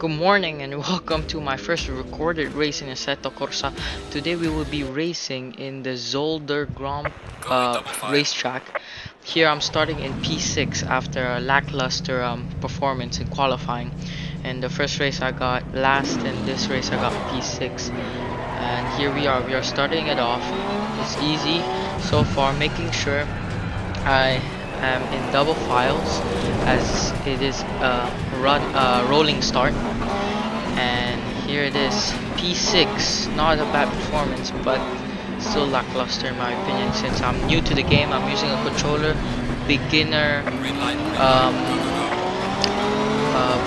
Good morning and welcome to my first recorded race in Assetto Corsa. Today we will be racing in the Zolder Grand racetrack. Here I'm starting in P6 after a lackluster performance in qualifying. And the first race I got last, and this race I got P6. And here we are starting it off. It's easy so far, making sure I am in double files as it is a rolling start. And here it is, P6. Not a bad performance, but still lackluster in my opinion since I'm new to the game. I'm using a controller, beginner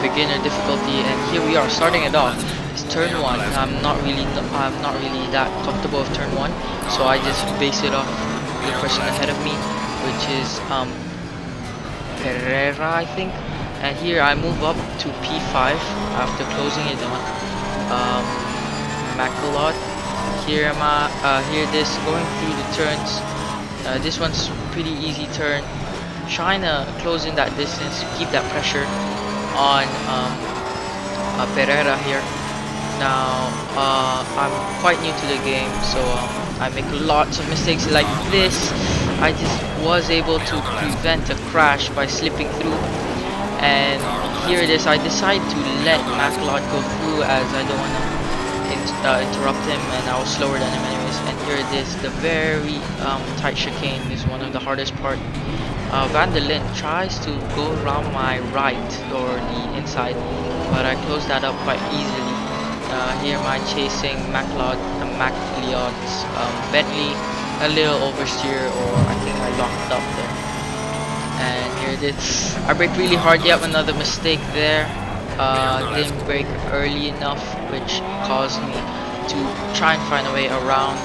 beginner difficulty, and here we are starting it off. It's turn one. I'm not really that comfortable with turn one, so I just base it off the person ahead of me, which is Pereira, I think. And here I move up to P5 after closing it on Maculot. Here here this going through the turns. This one's pretty easy turn. Trying to close in that distance, keep that pressure on Pereira here. Now I'm quite new to the game, so I make lots of mistakes like this. I just was able to prevent a crash by slipping through, and here it is. I decide to let Maculot go through as I don't want to interrupt him, and I was slower than him anyways. And here it is. The very tight chicane is one of the hardest part. Van der Linde tries to go around my right or the inside, but I closed that up quite easily. Here am I chasing Macleod's Bentley, a little oversteer, or I think I locked up there. And here it is. I brake really hard. Yep, another mistake there. Didn't brake early enough, which caused me to try and find a way around.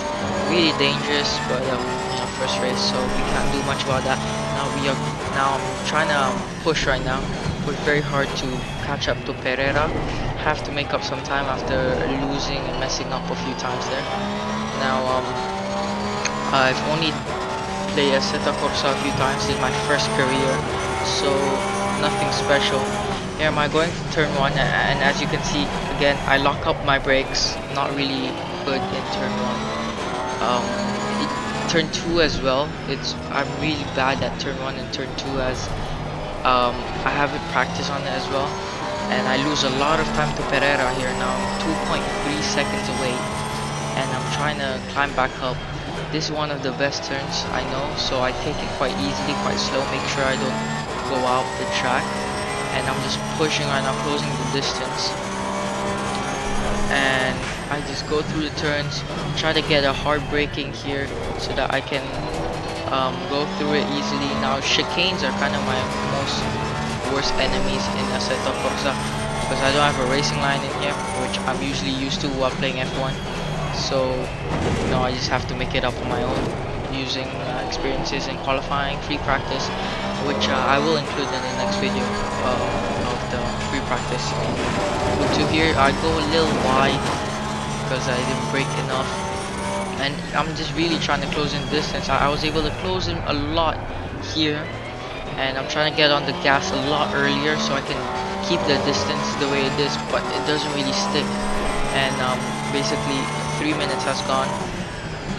Really dangerous, but first race, so we can't do much about that. Now I'm trying to push right now. Push very hard to catch up to Pereira. Have to make up some time after losing and messing up a few times there. Now I've only played Assetto Corsa a few times. This is my first career, so nothing special. Here am I going to turn one, and as you can see, again I lock up my brakes. Not really good in turn one. Turn 2 as well. I'm really bad at turn 1 and turn 2 as I haven't practiced on it as well, and I lose a lot of time to Pereira here. Now I'm 2.3 seconds away, and I'm trying to climb back up. This is one of the best turns I know, so I take it quite easily, quite slow, make sure I don't go out the track, and I'm just pushing right now, closing the distance. And I just go through the turns, try to get a hard braking here so that I can go through it easily. Now chicanes are kind of my worst enemies in Assetto Corsa because I don't have a racing line in here, which I'm usually used to while playing F1. So I just have to make it up on my own using experiences in qualifying, free practice, which I will include in the next video of the free practice. To here I go a little wide because I didn't brake enough, and I'm just really trying to close in distance. I was able to close in a lot here, and I'm trying to get on the gas a lot earlier so I can keep the distance the way it is, but it doesn't really stick. And basically 3 minutes has gone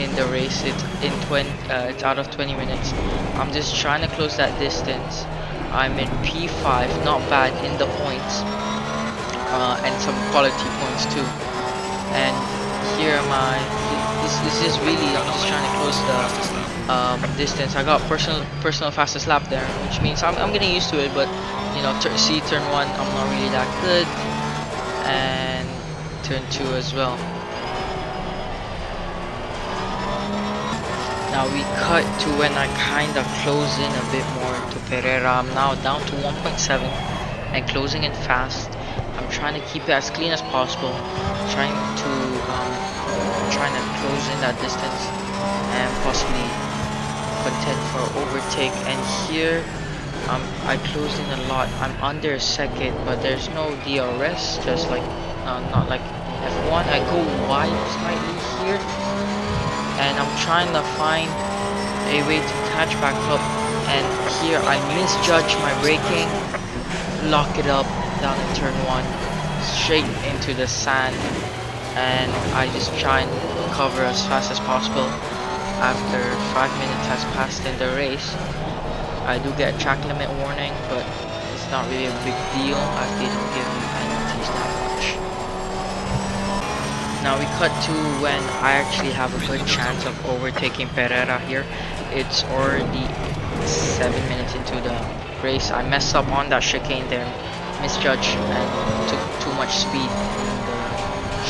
in the race. It's out of 20 minutes. I'm just trying to close that distance. I'm in P5, not bad in the points, and some quality points too. And here am I. This is really, I'm just trying to close the distance. I got personal fastest lap there, which means I'm getting used to it. But turn 1, I'm not really that good, and turn 2 as well. Now we cut to when I kind of close in a bit more to Pereira. I'm now down to 1.7 and closing in fast. I'm trying to keep it as clean as possible, trying to close in that distance and possibly contend for overtake. And here I closed in a lot. I'm under a second, but there's no DRS, just like not like F1. I go wide slightly here, and I'm trying to find a way to catch back up, and here I misjudge my braking, lock it up down in turn 1, straight into the sand, and I just try and cover as fast as possible. After 5 minutes has passed in the race, I do get a track limit warning, but it's not really a big deal as they don't give me penalties that much. Now we cut to when I actually have a good chance of overtaking Pereira here. It's already 7 minutes into the race. I messed up on that chicane there, misjudged and took too much speed in the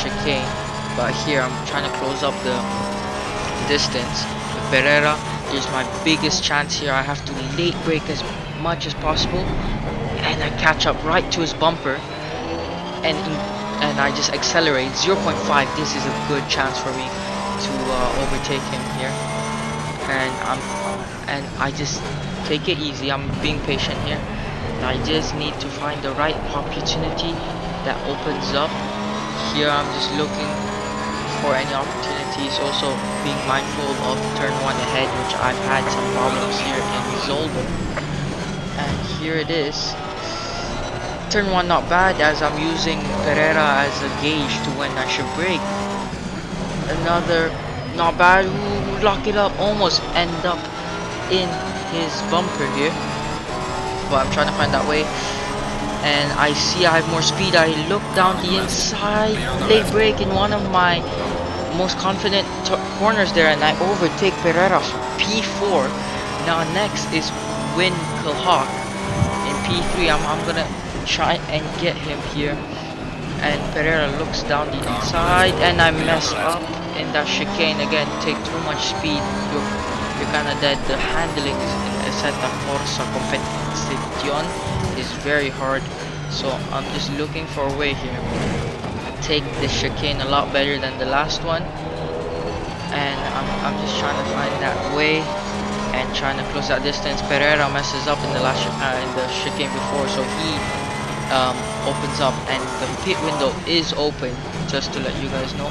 chicane. But here I'm trying to close up the distance. With Pereira is my biggest chance here. I have to late brake as much as possible, and I catch up right to his bumper, and I just accelerate 0.5. This is a good chance for me to overtake him here, and I just take it easy. I'm being patient here. I just need to find the right opportunity that opens up. Here I'm just looking for any opportunities, also being mindful of turn 1 ahead, which I've had some problems here in Zolder. And here it is. Turn 1 not bad, as I'm using Pereira as a gauge to when I should brake. Another not bad. Ooh, lock it up, almost end up in his bumper here, but I'm trying to find that way. And I see I have more speed. I look down the inside, late brake in one of my most confident corners there, and I overtake Pereira P4. Now next is Winkelhock in P3. I'm gonna try and get him here, and Pereira looks down the inside, and I mess up in that chicane again. Take too much speed, you're kind of dead. The handling in Assetto Corsa competition is very hard, so I'm just looking for a way here. Take the chicane a lot better than the last one, and I'm just trying to find that way and trying to close that distance. Pereira messes up in the last in the chicane before, so he opens up, and the pit window is open, just to let you guys know.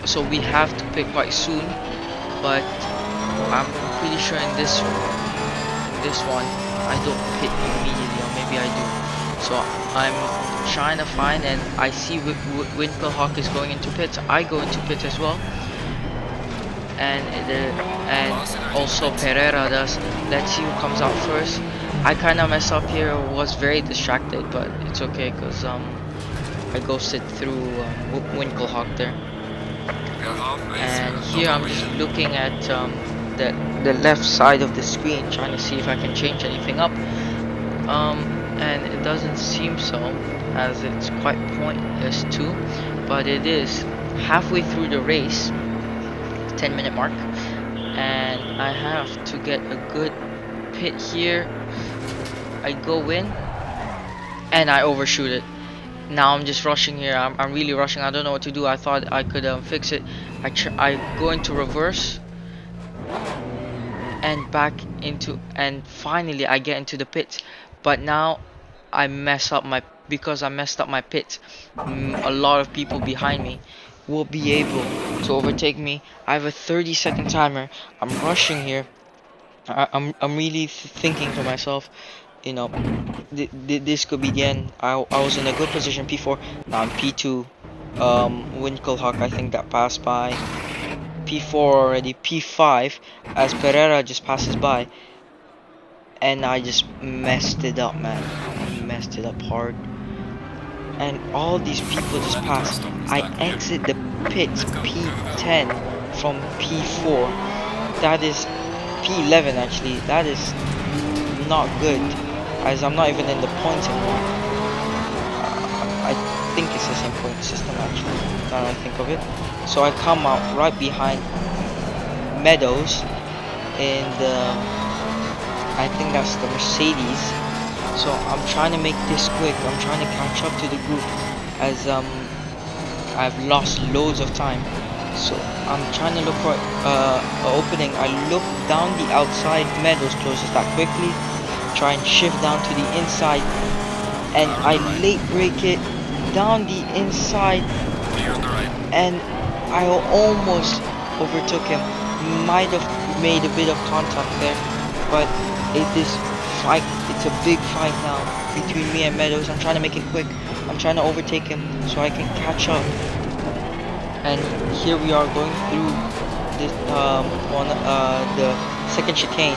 So we have to pit quite soon, but I'm pretty sure in this one I don't pit immediately, or maybe I do. So I'm trying to find, and I see Winkelhock is going into pits. I go into pits as well, and also Pereira does. Let's see who comes out first. I kind of mess up here, was very distracted, but it's okay because I ghosted through Winkelhock there. And here I'm just looking at the left side of the screen, trying to see if I can change anything up. And it doesn't seem so, as it's quite pointless too, but it is halfway through the race, 10-minute mark, and I have to get a good pit here. I go in and I overshoot it. Now I'm just rushing here. I'm really rushing. I don't know what to do. I thought I could fix it. I go into reverse and back into, and finally I get into the pits. But now I mess up my, because I messed up my pits. A lot of people behind me will be able to overtake me. I have a 30-second timer. I'm rushing here. I'm really thinking to myself, you know, this could be the end. I was in a good position P4. Now I'm P2. Winkelhock, I think that passed by. P4 already. P5 as Pereira just passes by, and I just messed it up, man. I messed it up hard, and all these people just passed. I exit the pits P10 from P4. That is P11 actually. That is not good, as I'm not even in the points anymore. I think it's the same point system actually, now that I think of it. So I come out right behind Meadows in the, I think that's the Mercedes. So I'm trying to make this quick. I'm trying to catch up to the group, as I've lost loads of time. So I'm trying to look for an opening. I look down the outside. Meadows closes that quickly. Try and shift down to the inside, and I late brake it down the inside, and I almost overtook him. Might have made a bit of contact there, but it's It's a big fight now between me and Meadows. I'm trying to make it quick. I'm trying to overtake him so I can catch up. And here we are going through this the second chicane.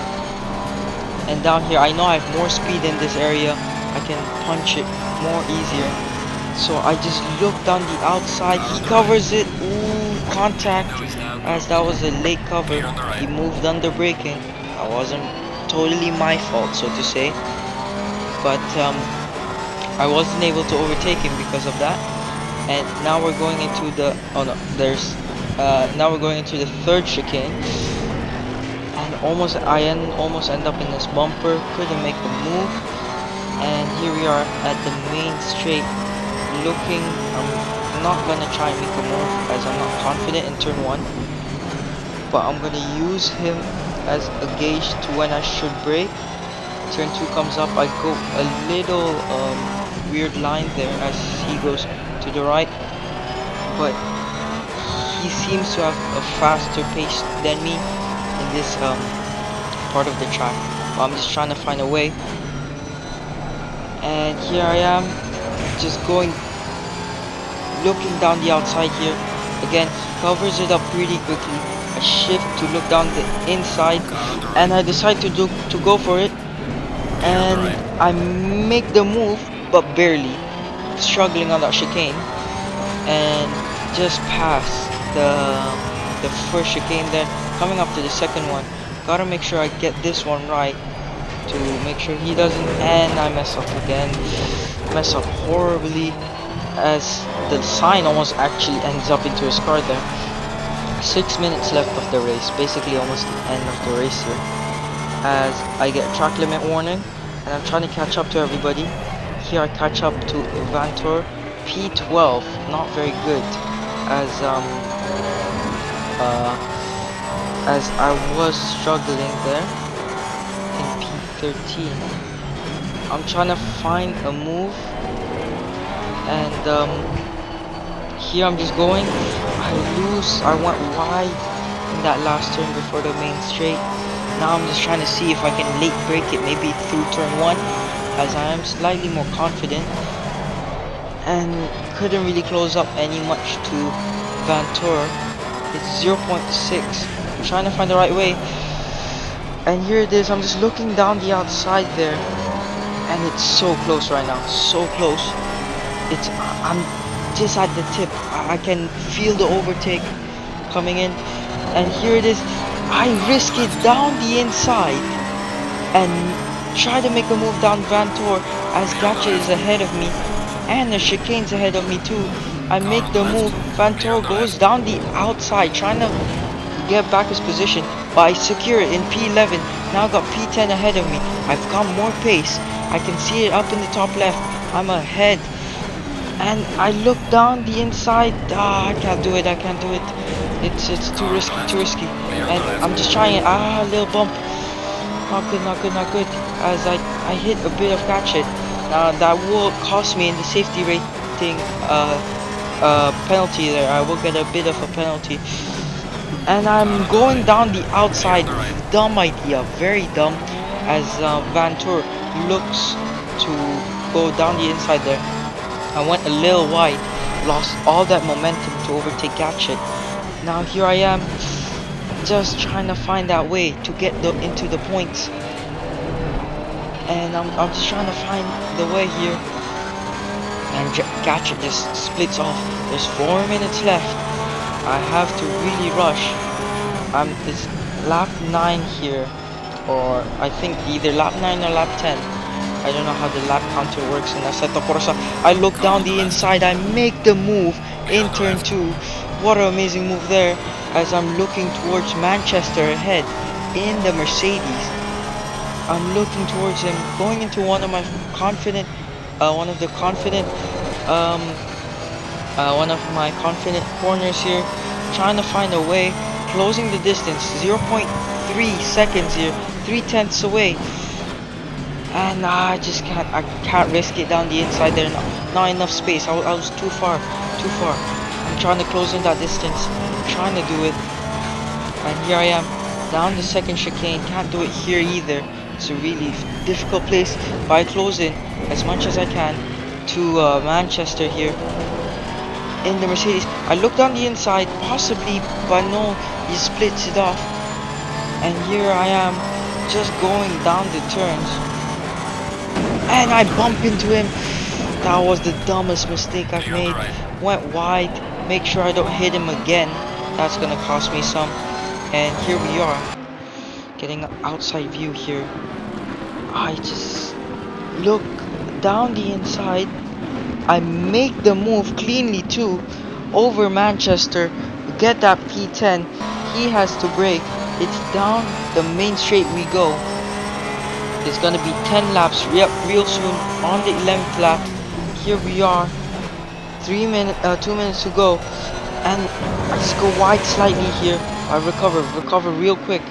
And down here, I know I have more speed in this area. I can punch it more easier. So I just look down the outside. He covers it. Ooh, contact. As that was a late cover. He moved under braking. That wasn't totally my fault, so to say. But I wasn't able to overtake him because of that. And now we're going into the now we're going into the third chicane. And almost end up in this bumper. Couldn't make a move. And here we are at the main straight. I'm not gonna try and make a move as I'm not confident in turn 1, but I'm gonna use him as a gauge to when I should brake. Turn 2 comes up, I go a little weird line there as he goes to the right, but he seems to have a faster pace than me in this part of the track. But I'm just trying to find a way, and here I am, just looking down the outside here. Again, covers it up pretty quickly. I shift to look down the inside, and I decide to go for it, and I make the move, but barely, struggling on that chicane, and just pass the first chicane there, coming up to the second one. Gotta make sure I get this one right to make sure he doesn't, and I mess up again. Mess up horribly as the sign almost actually ends up into his car there. 6 minutes left of the race, basically almost the end of the race here, as I get track limit warning and I'm trying to catch up to everybody. Here I catch up to Vantor, P12, not very good, as I was struggling there in P13. I'm trying to find a move, and here I'm just going. I went wide in that last turn before the main straight. Now I'm just trying to see if I can late break it, maybe through turn 1, as I am slightly more confident, and couldn't really close up any much to Vantor. It's 0.6. I'm trying to find the right way, and here it is. I'm just looking down the outside there, and it's so close right now, so close. I'm just at the tip. I can feel the overtake coming in, and here it is. I risk it down the inside and try to make a move down Vantor as Gacha is ahead of me, and the chicane's ahead of me too. I make the move. Vantor goes down the outside trying to get back his position, but I secure it in P11. Now I got P10 ahead of me. I've got more pace. I can see it up in the top left. I'm ahead, and I look down the inside. I can't do it. It's too risky. And I'm just trying it. Little bump. Not good. As I hit a bit of catch it. That will cost me in the safety rating penalty there. I will get a bit of a penalty. And I'm going down the outside. Dumb idea, very dumb, as Vantor looks to go down the inside there. I went a little wide, lost all that momentum to overtake Gatchet. Now here I am, just trying to find that way to get into the points, and I'm just trying to find the way here. And Gatchet just splits off. There's 4 minutes left. I have to really rush. It's lap 9 here, or I think either lap 9 or lap 10. I don't know how the lap counter works in Assetto Corsa. I look down the inside, I make the move in turn 2. What an amazing move there, as I'm looking towards Manchester ahead in the Mercedes. I'm looking towards him, going into one of my confident corners here, trying to find a way, closing the distance, 0.3 seconds here, 3/10 away. And I can't risk it down the inside there. Not enough space. I was too far. I'm trying to close in that distance. I'm trying to do it. And here I am, down the second chicane. Can't do it here either. It's a really difficult place, but I close in as much as I can to Manchester here in the Mercedes. I looked on the inside, possibly, but no, he splits it off. And here I am, just going down the turns. And I bump into him. That was the dumbest mistake I've made. Went wide, make sure I don't hit him again. That's gonna cost me some. And here we are, getting an outside view here. I just look down the inside. I make the move cleanly too, over Manchester, get that P10. He has to brake. It's down the main straight we go. It's gonna be 10 laps, yep, real soon on the 11th lap. Here we are, 2 minutes to go, and I just go wide slightly here. I recover real quick,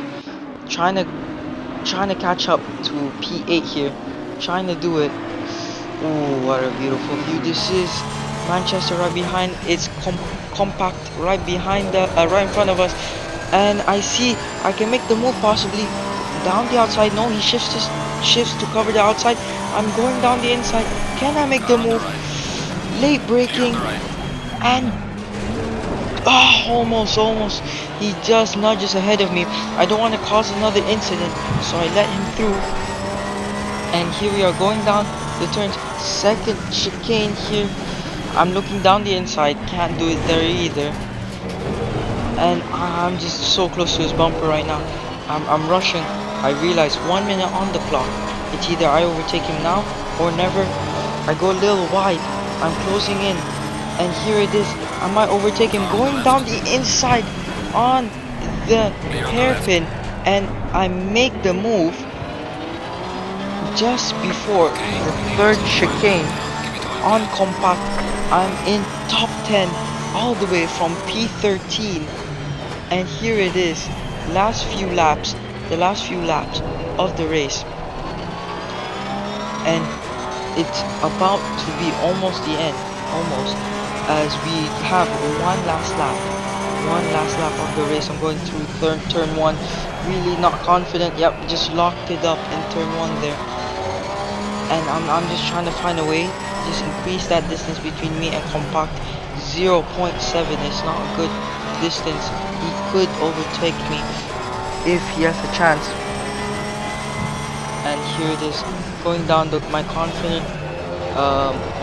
trying to catch up to P8 here, trying to do it. Ooh, what a beautiful view this is. Manchester right behind. It's compact right behind the right in front of us, and I see I can make the move possibly down the outside. No, he shifts to cover the outside. I'm going down the inside. Can I make the move? Late braking, and almost. He just nudges ahead of me. I don't want to cause another incident, so I let him through. And here we are going down the turns. Second chicane here. I'm looking down the inside. Can't do it there either. And I'm just so close to his bumper right now. I'm rushing. I realize 1 minute on the clock. It's either I overtake him now or never. I go a little wide. I'm closing in. And here it is. I might overtake him going down the inside on the hairpin. And I make the move just before the third chicane on compact. I'm in top 10 all the way from P13, and here it is, the last few laps of the race, and it's about to be almost the end, as we have one last lap of the race. I'm going through turn 1, really not confident. Yep, just locked it up in turn 1 there. And I'm just trying to find a way, just increase that distance between me and compact. 0.7 is not a good distance. He could overtake me if he has a chance. And here it is, going down my confident,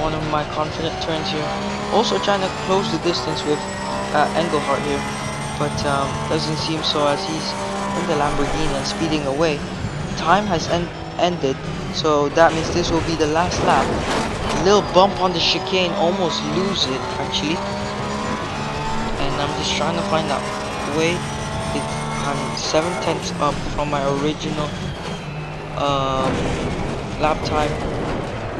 one of my confident turns here. Also trying to close the distance with Engelhardt here, but doesn't seem so, as he's in the Lamborghini and speeding away. Time has ended, so that means this will be the last lap. Little bump on the chicane, almost lose it actually, and I'm just trying to find that way. I'm 7/10 up from my original lap time.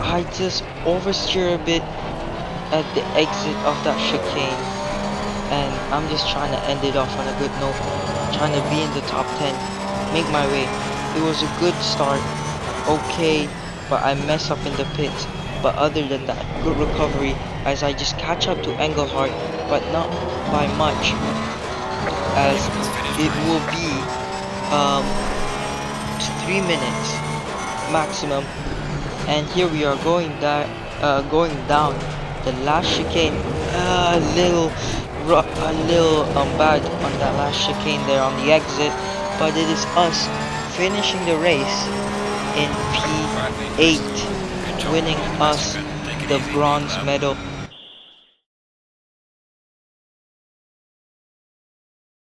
I just oversteer a bit at the exit of that chicane, and I'm just trying to end it off on a good note, trying to be in the top 10, make my way. It was a good start, okay, but I mess up in the pits. But other than that, good recovery, as I just catch up to Engelhardt, but not by much, as it will be 3 minutes maximum. And here we are going down the last chicane. A little bad on that last chicane there on the exit, but it is us finishing the race in P8, winning us the bronze medal.